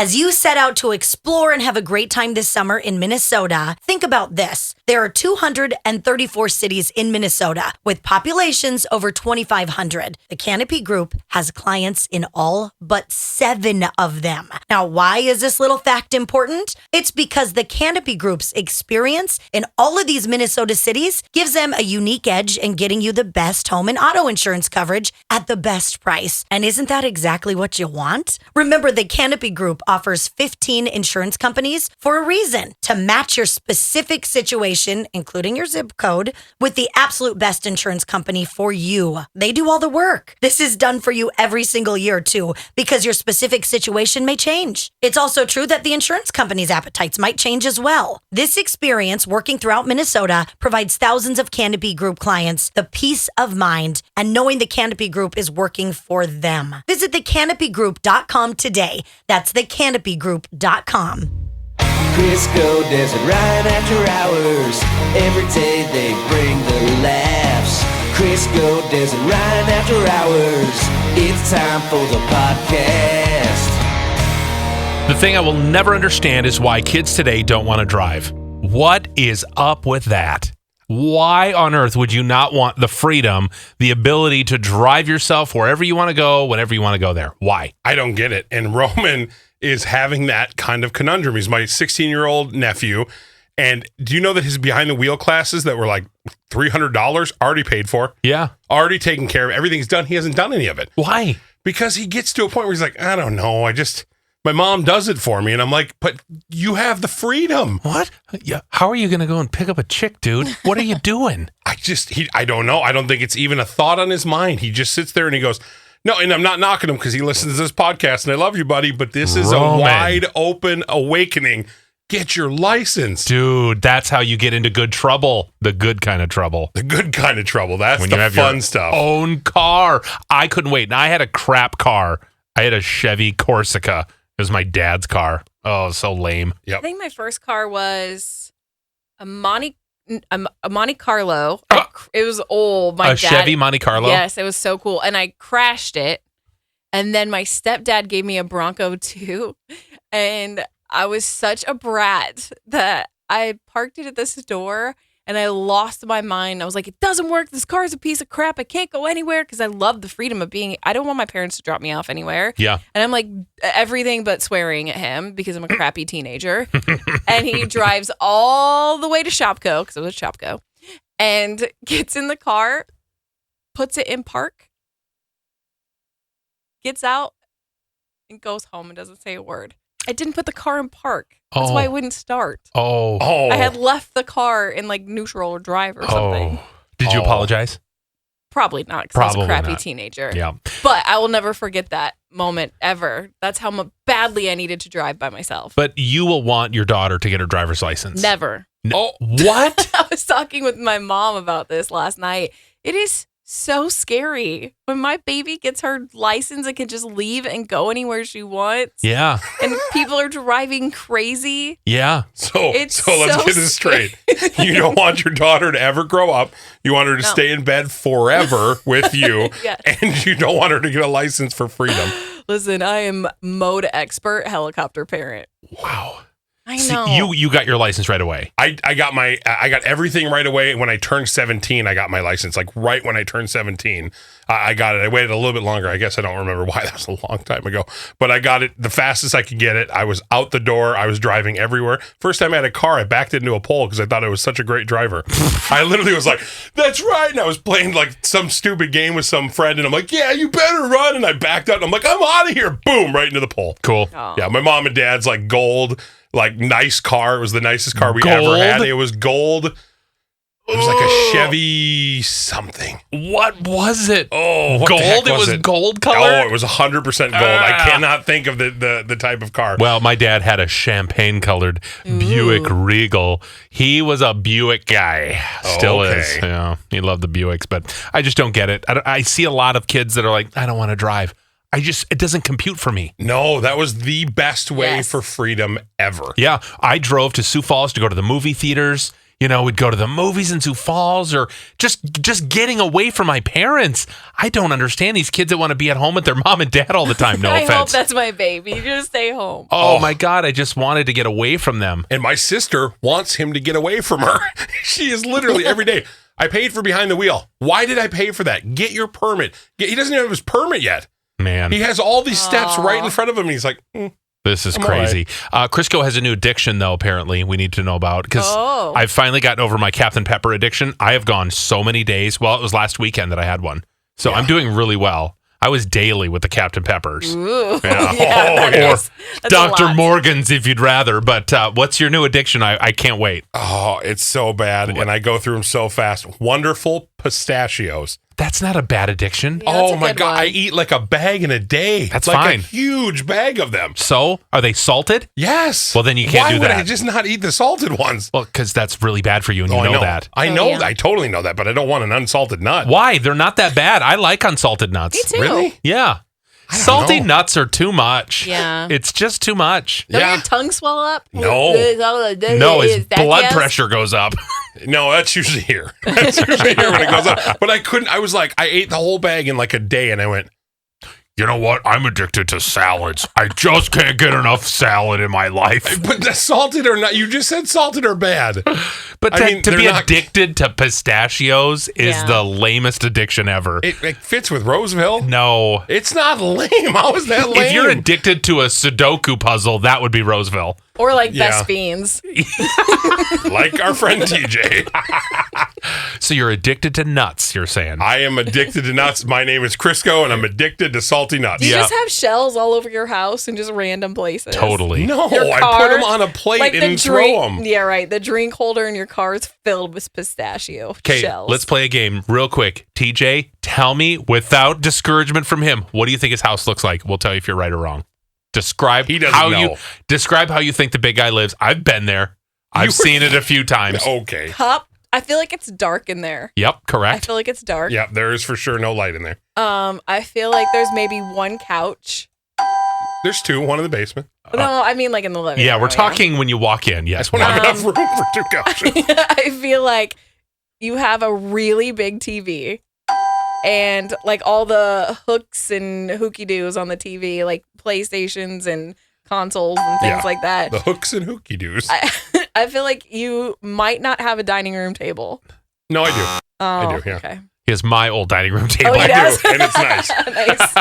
As you set out to explore and have a great time this summer in Minnesota, think about this. There are 234 cities in Minnesota with populations over 2,500. The Canopy Group has clients in all but 7 of them. Now, why is this little fact important? It's because the Canopy Group's experience in all of these Minnesota cities gives them a unique edge in getting you the best home and auto insurance coverage at the best price. And isn't that exactly what you want? Remember, the Canopy Group offers 15 insurance companies for a reason, to match your specific situation, including your zip code, with the absolute best insurance company for you. They do all the work. This is done for you every single year too, because your specific situation may change. It's also true that the insurance company's appetites might change as well. This experience working throughout Minnesota provides thousands of Canopy Group clients the peace of mind and knowing the Canopy Group is working for them. Visit thecanopygroup.com today. That's thecanopygroup.com. Crisco Desert right after hours. Every day they bring the laughs. Crisco Desert right after hours. It's time for the podcast. The thing I will never understand is why kids today don't want to drive. What is up with that? Why on earth would you not want the freedom, the ability to drive yourself wherever you want to go, whenever you want to go there? Why? I don't get it. And Roman is having that kind of conundrum. He's my 16-year-old nephew. And do you know that his behind the wheel classes that were like $300 already paid for? Yeah. Already taken care of. Everything's done. He hasn't done any of it. Why? Because he gets to a point where he's like, I don't know. My mom does it for me. And I'm like, but you have the freedom. What? Yeah. How are you going to go and pick up a chick, dude? What are you doing? I don't know. I don't think it's even a thought on his mind. He just sits there and he goes, no, and I'm not knocking him because he listens to this podcast and I love you, buddy, but this is Roman. a wide open awakening. Get your license. Dude, that's how you get into good trouble. The good kind of trouble. The good kind of trouble. That's when the you have fun your stuff. Own car. I couldn't wait. And I had a crap car. I had a Chevy Corsica. It was my dad's car. Oh, so lame. I think my first car was a Monte Carlo. It was old. My dad, Chevy Monte Carlo? Yes, it was so cool. And I crashed it. And then my stepdad gave me a Bronco too. And I was such a brat that I parked it at the store and I lost my mind. I was like, it doesn't work. This car is a piece of crap. I can't go anywhere because I love the freedom of being. I don't want my parents to drop me off anywhere. Yeah. And I'm like everything but swearing at him because I'm a crappy teenager. And he drives all the way to Shopko, because it was Shopko, and gets in the car, puts it in park, gets out, and goes home and doesn't say a word. I didn't put the car in park. That's why it wouldn't start. Oh. I had left the car in like neutral or drive or something. Did you apologize? Probably not, because I was a crappy teenager. Yeah. But I will never forget that moment ever. That's how badly I needed to drive by myself. But you will want your daughter to get her driver's license. Never. Oh, what? I was talking with my mom about this last night. It is so scary when my baby gets her license and can just leave and go anywhere she wants. Yeah. And people are driving crazy. Yeah. So let's get this straight. You don't want your daughter to ever grow up. You want her to stay in bed forever with you. Yes. And you don't want her to get a license for freedom. Listen, I am mode expert helicopter parent. Wow. I know. You got your license right away. I got everything right away. When I turned 17, I got my license. Like right when I turned 17, I got it. I waited a little bit longer. I guess I don't remember why. That was a long time ago. But I got it the fastest I could get it. I was out the door. I was driving everywhere. First time I had a car, I backed it into a pole because I thought I was such a great driver. I literally was like, that's right. And I was playing like some stupid game with some friend. And I'm like, yeah, you better run. And I backed out. And I'm like, I'm out of here. Boom, right into the pole. Cool. Oh. Yeah, my mom and dad's like gold. Like nice car. It was the nicest car we ever had. It was gold. It was like a Chevy something. What was it? Oh, what gold? The heck it was gold color? Oh, it was 100% gold. I cannot think of the type of car. Well, my dad had a champagne colored Buick Regal. He was a Buick guy. Still is. Yeah, he loved the Buicks, but I just don't get it. I see a lot of kids that are like, I don't want to drive. It doesn't compute for me. No, that was the best way for freedom ever. Yeah, I drove to Sioux Falls to go to the movie theaters. we'd go to the movies in Sioux Falls or just getting away from my parents. I don't understand these kids that want to be at home with their mom and dad all the time. No I offense. hope that's my baby. Just stay home. Oh my God. I just wanted to get away from them. And my sister wants him to get away from her. She is literally every day. I paid for behind the wheel. Why did I pay for that? Get your permit. He doesn't even have his permit yet. Man. He has all these steps right in front of him. And he's like, This is crazy. Crisco has a new addiction, though, apparently, we need to know about. Because I've finally gotten over my Captain Pepper addiction. I have gone so many days. Well, it was last weekend that I had one. So I'm doing really well. I was daily with the Captain Peppers. Ooh. Or Dr. Morgan's, if you'd rather. But what's your new addiction? I can't wait. Oh, it's so bad. And I go through them so fast. Wonderful pistachios. That's not a bad addiction. Yeah, that's Oh a my good God. one. I eat like a bag in a day. That's like fine. a huge bag of them. So, are they salted? Yes. Well, then you can't Why do would that. I just not eat the salted ones? Well, because that's really bad for you, and you I know that. I Oh, know. yeah. I totally know that, but I don't want an unsalted nut. Why? They're not that bad. I like unsalted nuts. Me too. Really? Yeah. I don't Salty know. nuts are too much. Yeah. It's just too much. Don't Yeah. your tongue swell up? No. No, his That blood yes? pressure goes up. No, that's usually here. That's usually here when it goes up. But I was like, I ate the whole bag in like a day and I went, You know what? I'm addicted to salads. I just can't get enough salad in my life. but the salted or not, you just said salted or bad. But I to, mean, to be they're not- addicted to pistachios is Yeah. the lamest addiction ever. It fits with Roseville. No. It's not lame. How is that lame? If you're addicted to a Sudoku puzzle, that would be Roseville. Or like Yeah. Best Fiends. like our friend TJ. So you're addicted to nuts, you're saying? I am addicted to nuts. My name is Crisco, and I'm addicted to salty nuts. Do you Yeah. just have shells all over your house and just random places? Totally. No, Your I car, put them on a plate Like and the then drink, throw them. Yeah, right. The drink holder in your car is filled with pistachio Okay, shells. let's play a game real quick. TJ, tell me without discouragement from him, what do you think his house looks like? We'll tell you if you're right or wrong. Describe He doesn't how know. you think the big guy lives. I've been there. I've seen it a few times. Okay. Cup. I feel like it's dark in there. Yep, I correct. feel like it's dark. Yeah, there is for sure no light in there. I feel like there's maybe one couch. There's two, one in the basement. No, I mean like in the living Yeah, room. we're talking when you walk in. Yes. I don't have enough room for two couches. I feel like you have a really big TV and like all the hooks and hooky doos on the TV, like PlayStations and consoles and things Yeah. like that. The hooks and hooky doos. I feel like you might not have a dining room table. No, I do. Oh, do, yeah. Okay. Here's my old dining room table. Oh, he I does? do, and it's nice. Nice.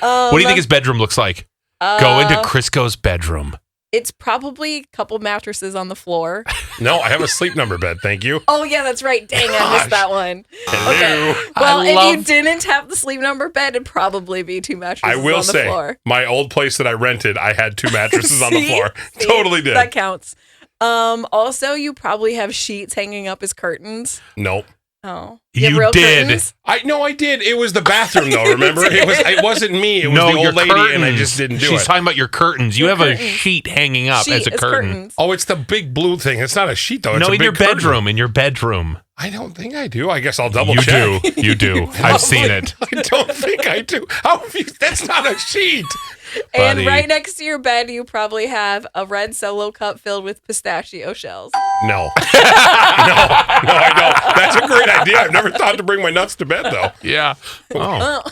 What do you think his bedroom looks like? Go into Crisco's bedroom. It's probably a couple mattresses on the floor. No, I have a sleep number bed. Thank you. Oh yeah, that's right. Dang, I Gosh. missed that one. Hello. Well, I if love- you didn't have the sleep number bed, it'd probably be two mattresses I will on the say, floor. my old place that I rented, I had two mattresses on the See? floor. See? Totally did. That counts. Also, you probably have sheets hanging up as curtains. Nope. Oh, You have real did. curtains? I did. It was the bathroom though, remember? It wasn't me. It was the your old lady and I just didn't do She's it. talking about your curtains. You Your have a curtains. sheet hanging up Sheet as a curtain. curtains. Oh, it's the big blue thing. It's not a sheet though. It's No, a in big your curtain. bedroom. In your bedroom. I don't think I do. I guess I'll double You check. do. You do. I've seen it. I don't think I do. How have you, that's not a sheet. And Buddy. right next to your bed, you probably have a red Solo cup filled with pistachio shells. No. no, I don't. That's a great idea. I've never thought to bring my nuts to bed though. Yeah. Oh.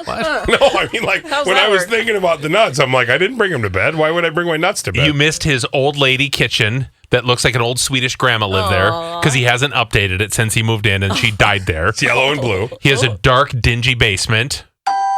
What? No, I mean like How's when that I was work? thinking about the nuts, I'm like, I didn't bring them to bed. Why would I bring my nuts to bed? You missed his old lady kitchen that looks like an old Swedish grandma lived there because he hasn't updated it since he moved in and she died there. It's yellow and blue. He has a dark, dingy basement.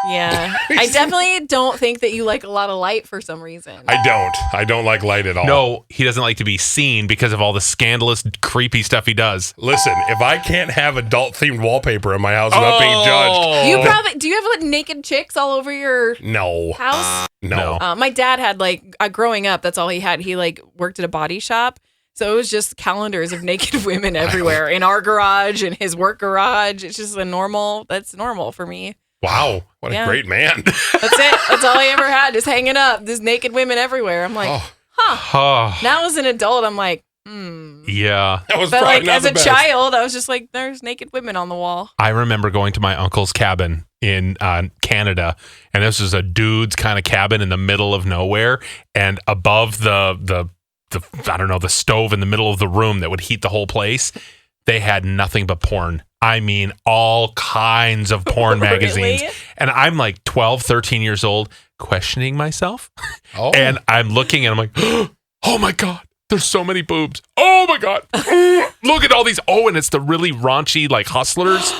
Yeah. I definitely don't think that you like a lot of light for some reason. I don't like light at all. No, he doesn't like to be seen because of all the scandalous, creepy stuff he does. Listen, if I can't have adult themed wallpaper in my house without being judged, You probably do. You have like naked chicks all over your no. house? No. My dad had like growing up. That's all he had. He like worked at a body shop, so it was just calendars of naked women everywhere in our garage, in his work garage. It's just that's normal for me. Wow. What Yeah. a great man. That's it. That's all I ever had, just hanging up. There's naked women everywhere. I'm like, Oh, now as an adult, I'm like, yeah. That was But probably like not as the a best. child, I was just like, there's naked women on the wall. I remember going to my uncle's cabin in Canada, and this was a dude's kind of cabin in the middle of nowhere, and above the the stove in the middle of the room that would heat the whole place. They had nothing but porn. I mean, all kinds of porn magazines. Really? And I'm like 12, 13 years old, questioning myself. Oh. And I'm looking and I'm like, oh my God, there's so many boobs. Oh my God. Look at all these. Oh, and it's the really raunchy, like hustlers.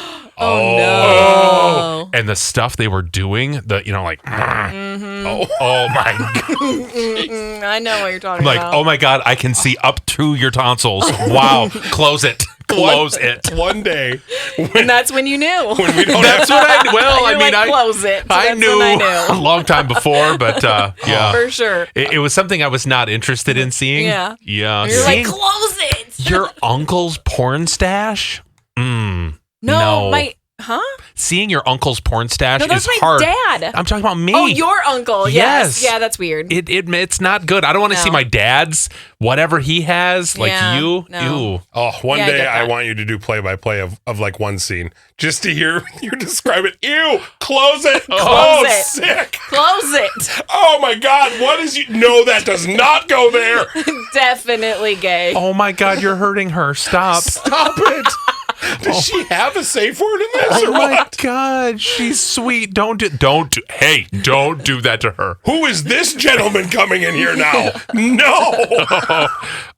Oh, no. And the stuff they were doing, like, oh my God. I know what you're talking I'm like, about. oh my God, I can see up through your tonsils. Wow. Close it. Close it. One day, And that's when you knew. when we don't That's have what I You're like, close it. So I that's knew when I a knew. long time before, but yeah. For sure. It was something I was not interested in seeing. Yeah. Yeah. You're Seeing like, close it. your uncle's porn stash? No. Seeing your uncle's porn stash No, that's is my hard. dad. I'm talking about me. Oh, your uncle. Yes. Yeah, that's weird. It's not good. I don't want to No. see my dad's whatever he has. Like Yeah, you. no. Ew. Oh, one Yeah, I day get I that. want you to do play-by-play of like one scene, just to hear you describe it. Ew! Close it! Close it. Sick! Close it. Oh my God! What is you? No, that does not go there. Definitely gay. Oh my God, you're hurting her. Stop. Stop it! Does she have a safe word in this Oh or my what? God, she's sweet. Don't do that to her. Who is this gentleman coming in here now? No.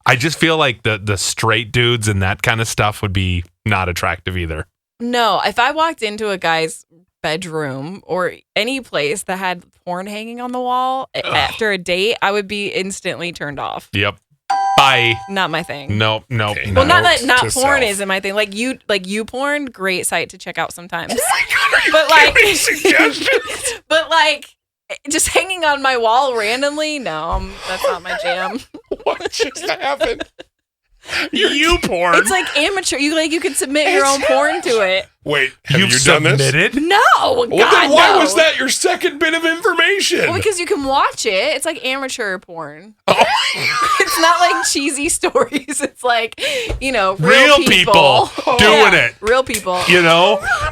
I just feel like the straight dudes and that kind of stuff would be not attractive either. No, if I walked into a guy's bedroom or any place that had porn hanging on the wall after a date, I would be instantly turned off. Yep. Bye. Not my thing. No. Okay. No. Well, not that Note not to porn self. isn't my thing. Like you porn, great site to check out sometimes. Are you But, like- giving suggestions? But like just hanging on my wall randomly, no, that's not my jam. What just happened? You porn. It's like amateur. You can submit your own porn to it. Wait, have You've you done this? submitted? No, Well, God, then why no. was that your second bit of information? Well, because you can watch it. It's like amateur porn. Oh. It's not like cheesy stories. It's like, real people doing it. Real people.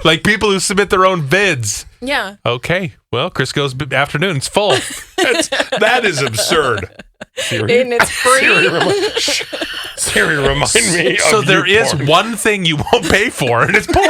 Like people who submit their own vids. Yeah. Okay. Well, Crisco's afternoon's full. That is absurd. Siri, And it's free. Siri, remind me of So there you is porn. one thing you won't pay for, and it's porn.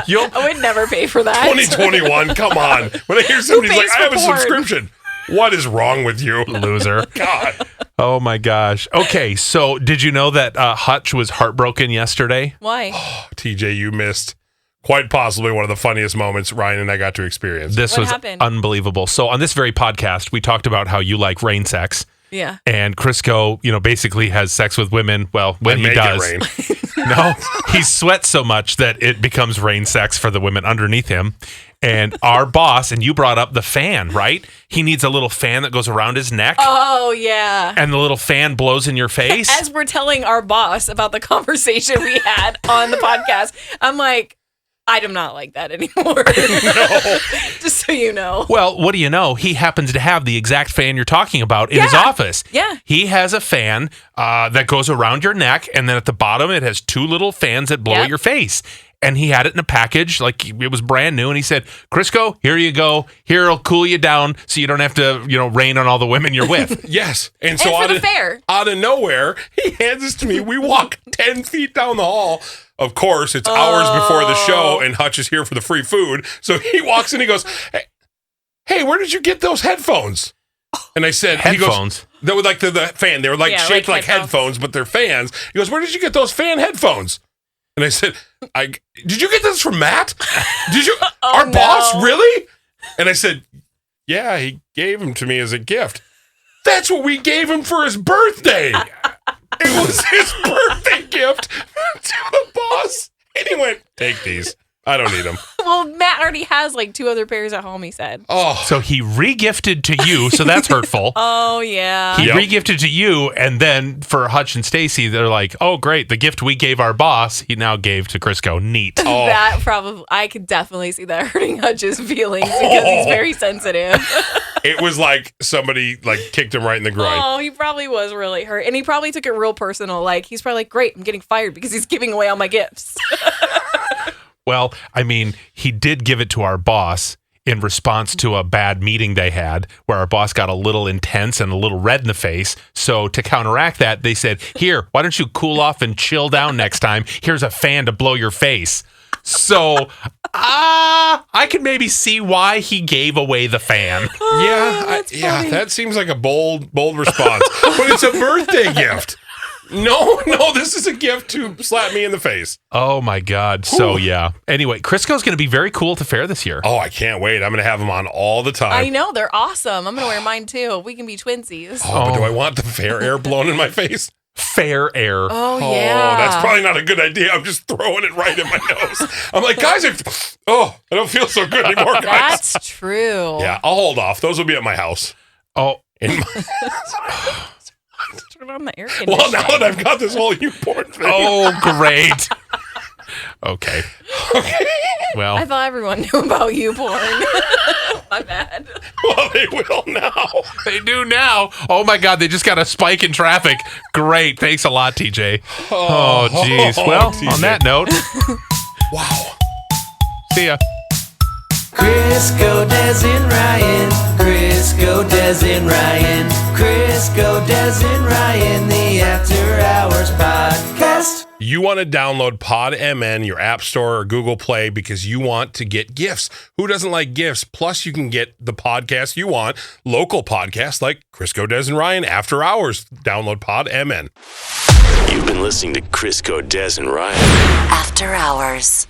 Yeah. I would never pay for that. 2021, come on. When I hear somebody's like, pays I have for a porn? subscription. What is wrong with you? Loser. God. Oh my gosh. Okay, so did you know that Hutch was heartbroken yesterday? Why? TJ, you missed quite possibly one of the funniest moments Ryan and I got to experience. This What was happened? unbelievable. So on this very podcast, we talked about how you like rain sex. Yeah. And Crisco, basically has sex with women. Well, when And he make it does. rain. No, he sweats so much that it becomes rain sex for the women underneath him. And our boss, and you brought up the fan, right? He needs a little fan that goes around his neck, Oh, yeah. and the little fan blows in your face. As we're telling our boss about the conversation we had on the podcast, I'm like, I do not like that anymore. Just so you know. Well, what do you know? He happens to have the exact fan you're talking about in his Yeah. office. Yeah. He has a fan that goes around your neck, and then at the bottom, it has two little fans that blow Yep. at your face. And he had it in a package, like it was brand new. And he said, Crisco, here you go. Here, it'll cool you down so you don't have to, rain on all the women you're with. Yes. And so And for the fair. out of nowhere, he hands this to me. We walk 10 feet down the hall. Of course, it's hours before the show, and Hutch is here for the free food. So he walks in, he goes, hey, where did you get those headphones? And I said, Headphones? He goes, they were like the fan. They were like Yeah, shaped like like headphones, but they're fans. He goes, where did you get those fan headphones? And I said, did you get this from Matt? Did you? Our boss, really? And I said, yeah, he gave them to me as a gift. That's what we gave him for his birthday. It was his birthday gift to the boss. And he went, take these. I don't need them. Well, Matt already has like 2 other pairs at home, he said. Oh, So he regifted to you, so that's hurtful. Oh, yeah. He Yep. regifted to you, and then for Hutch and Stacy, they're like, oh, great. The gift we gave our boss, he now gave to Crisco. Neat. oh. That probably, I could definitely see that hurting Hutch's feelings because he's very sensitive. It was like somebody like kicked him right in the groin. Oh, he probably was really hurt. And he probably took it real personal. Like, he's probably like, great, I'm getting fired because he's giving away all my gifts. Well, I mean, he did give it to our boss in response to a bad meeting they had where our boss got a little intense and a little red in the face. So to counteract that, they said, here, why don't you cool off and chill down next time? Here's a fan to blow your face. So I could maybe see why he gave away the fan. That seems like a bold response. But it's a birthday gift. No, this is a gift to slap me in the face. Oh, my God. So, yeah. Anyway, Crisco's going to be very cool at the fair this year. Oh, I can't wait. I'm going to have them on all the time. I know. They're awesome. I'm going to wear mine, too. We can be twinsies. Oh, but do I want the fair air blown in my face? Fair air. Oh, yeah. That's probably not a good idea. I'm just throwing it right in my nose. I'm like, guys, I don't feel so good anymore, guys. That's true. Yeah, I'll hold off. Those will be at my house. Oh. Turn on the air conditioner. Well, now that I've got this whole YouPorn thing. Oh, great. Okay. Well, I thought everyone knew about YouPorn. My bad. Well, they will now. they do now. Oh, my God. They just got a spike in traffic. Great. Thanks a lot, TJ. Oh, geez. Well, TJ. on that note. Wow. See ya. Crisco, Des, and Ryan. Crisco, Des, and Ryan. Crisco, Des, and Ryan. The After Hours Podcast. You want to download PodMN, your app store or Google Play, because you want to get gifts. Who doesn't like gifts? Plus, you can get the podcast you want, local podcasts like Crisco, Des, and Ryan After Hours. Download PodMN. You've been listening to Crisco, Des, and Ryan. After Hours.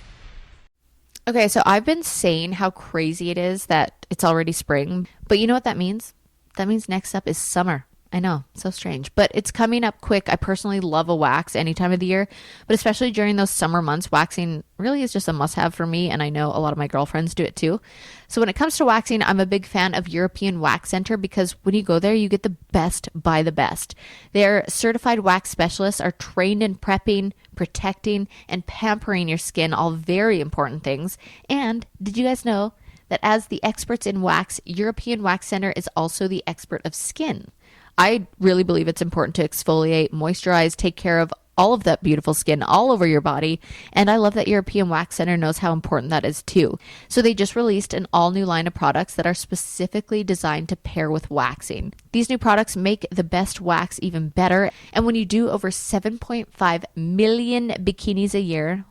Okay, so I've been saying how crazy it is that it's already spring, but you know what that means? That means next up is summer. I know, so strange, but it's coming up quick. I personally love a wax any time of the year, but especially during those summer months, waxing really is just a must-have for me, and I know a lot of my girlfriends do it too. So when it comes to waxing, I'm a big fan of European Wax Center because when you go there, you get the best by the best. Their certified wax specialists are trained in prepping, protecting, and pampering your skin, all very important things. And did you guys know that as the experts in wax, European Wax Center is also the expert of skin? I really believe it's important to exfoliate, moisturize, take care of all of that beautiful skin all over your body. And I love that European Wax Center knows how important that is too. So they just released an all new line of products that are specifically designed to pair with waxing. These new products make the best wax even better. And when you do over 7.5 million bikinis a year,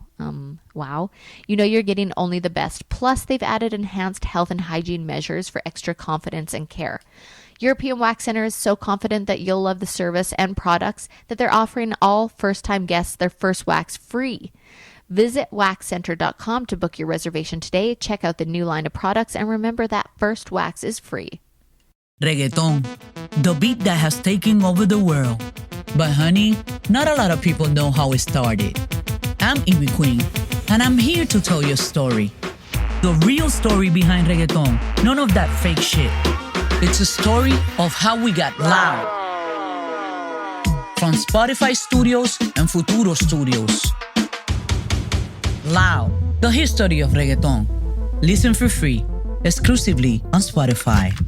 wow, you know you're getting only the best. Plus, they've added enhanced health and hygiene measures for extra confidence and care. European Wax Center is so confident that you'll love the service and products that they're offering all first-time guests their first wax free. Visit waxcenter.com to book your reservation today. Check out the new line of products, and remember that first wax is free. Reggaeton, the beat that has taken over the world. But honey, not a lot of people know how it started. I'm Ivy Queen, and I'm here to tell you a story. The real story behind reggaeton, none of that fake shit. It's a story of how we got loud. From Spotify Studios and Futuro Studios. Loud, the history of reggaeton. Listen for free, exclusively on Spotify.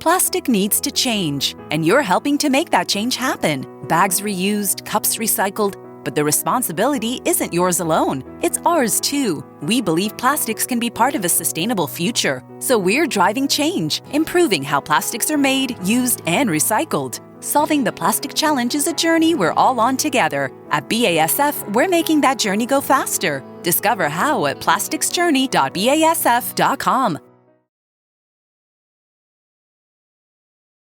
Plastic needs to change, and you're helping to make that change happen. Bags reused, cups recycled, but the responsibility isn't yours alone. It's ours too. We believe plastics can be part of a sustainable future. So we're driving change, improving how plastics are made, used, and recycled. Solving the plastic challenge is a journey we're all on together. At BASF, we're making that journey go faster. Discover how at plasticsjourney.basf.com.